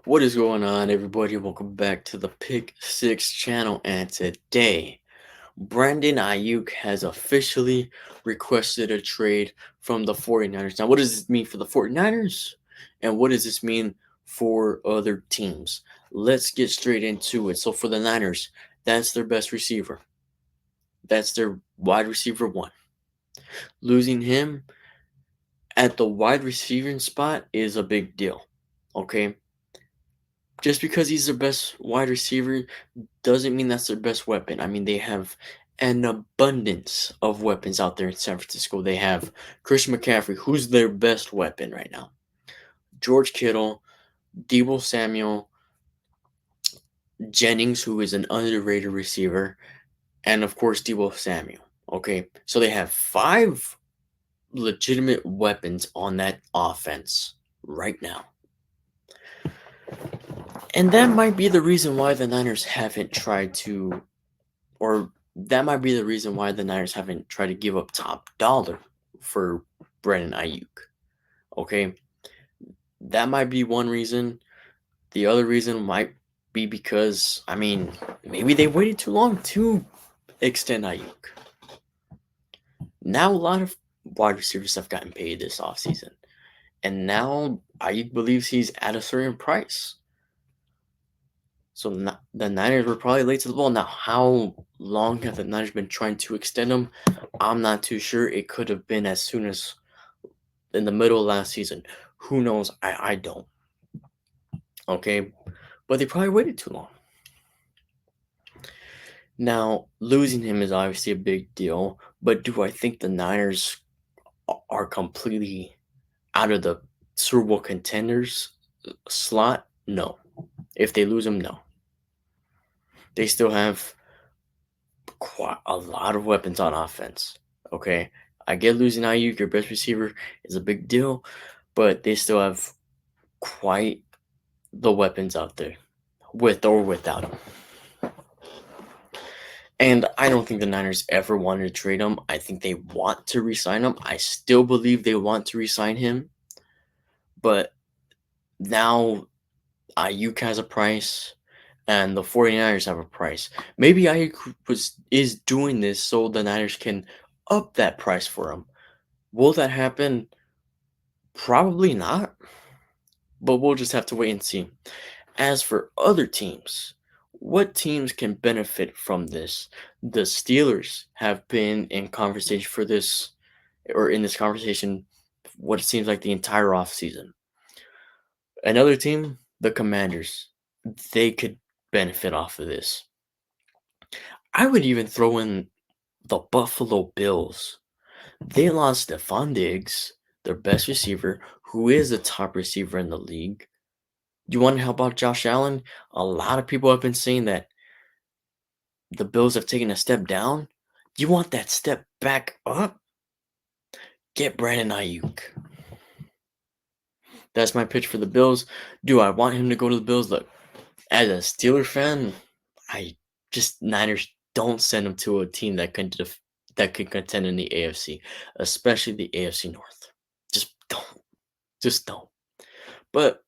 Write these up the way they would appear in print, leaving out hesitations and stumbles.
What is going on, everybody? Welcome back to the Pick Six channel. And today, Brandon Aiyuk has officially requested a trade from the 49ers. Now, what does this mean for the 49ers? And what does this mean for other teams? Let's get straight into it. So, for the Niners, that's their best receiver. That's their wide receiver one. Losing him at the wide receiving spot is a big deal. Okay? Just because he's their best wide receiver doesn't mean that's their best weapon. I mean, they have an abundance of weapons out there in San Francisco. They have Christian McCaffrey, who's their best weapon right now. George Kittle, Debo Samuel, Jennings, who is an underrated receiver, and of course Debo Samuel. Okay, so they have five legitimate weapons on that offense right now. And that might be the reason why the Niners haven't tried to, or that might be the reason why the Niners haven't tried to give up top dollar for Brandon Aiyuk. Okay, that might be one reason. The other reason might be because, I mean, maybe they waited too long to extend Aiyuk. Now a lot of wide receivers have gotten paid this offseason. And now Aiyuk believes he's at a certain price. So the Niners were probably late to the ball. Now, how long have the Niners been trying to extend him? I'm not too sure. It could have been as soon as in the middle of last season. Who knows? I don't. Okay, but they probably waited too long. Now, losing him is obviously a big deal, but do I think the Niners are completely out of the Super Bowl contenders slot? No. If they lose him, no. They still have quite a lot of weapons on offense. Okay, I get losing Aiyuk, your best receiver, is a big deal, but they still have quite the weapons out there, with or without him. And I don't think the Niners ever wanted to trade him. I think they want to re-sign him. I still believe they want to re-sign him, but now Aiyuk has a price and the 49ers have a price. Maybe Aiyuk is doing this so the Niners can up that price for him. Will that happen? Probably not, but we'll just have to wait and see. As for other teams, what teams can benefit from this? The Steelers have been in conversation for this, or in this conversation, what it seems like the entire offseason. Another team, the Commanders, they could benefit off of this. I would even throw in the Buffalo Bills. They lost Stephon Diggs, their best receiver, who is the top receiver in the league. You want to help out Josh Allen? A lot of people have been saying that the Bills have taken a step down. You want that step back up? Get Brandon Aiyuk. That's my pitch for the Bills. Do I want him to go to the Bills? Look, as a Steeler fan, I just Niners don't send him to a team that can contend in the AFC, especially the AFC North. Just don't. Just don't. But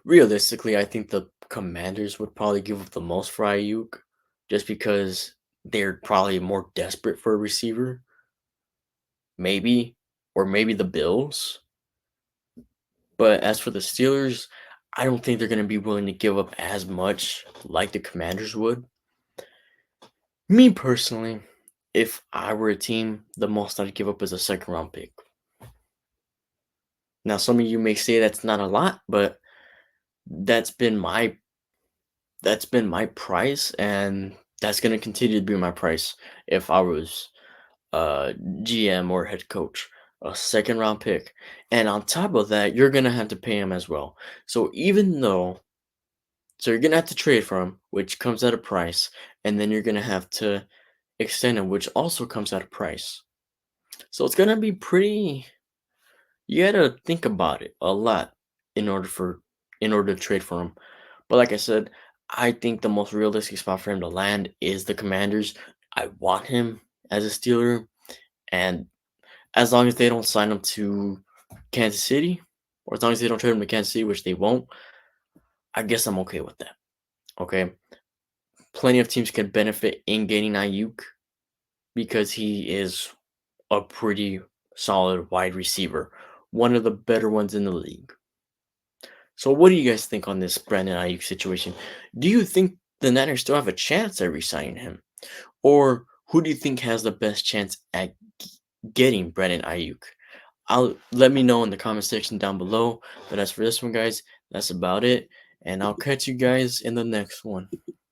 realistically, I think the Commanders would probably give up the most for Ayuk, just because they're probably more desperate for a receiver. Maybe, or maybe the Bills. But as for the Steelers, I don't think they're going to be willing to give up as much like the Commanders would. Me personally, if I were a team, the most I'd give up is a second round pick. Now, some of you may say that's not a lot, but that's been my that's been my price, and that's going to continue to be my price if I was GM or head coach. A second round pick, and on top of that, you're going to have to pay him as well. So even though, so you're going to have to trade for him, which comes at a price, and then you're going to have to extend him, which also comes at a price. So it's going to be pretty, you got to think about it a lot in order for in order to trade for him. But like I said, I think the most realistic spot for him to land is the Commanders. I want him as a Steeler, and as long as they don't sign him to Kansas City, or as long as they don't trade him to Kansas City, which they won't, I guess I'm okay with that. Okay. Plenty of teams can benefit in getting Ayuk because he is a pretty solid wide receiver, one of the better ones in the league. So, what do you guys think on this Brandon Ayuk situation? Do you think the Niners still have a chance at re-signing him, or who do you think has the best chance at getting Brandon Ayuk? I'll let me know in the comment section down below. But as for this one, guys, that's about it, and I'll catch you guys in the next one.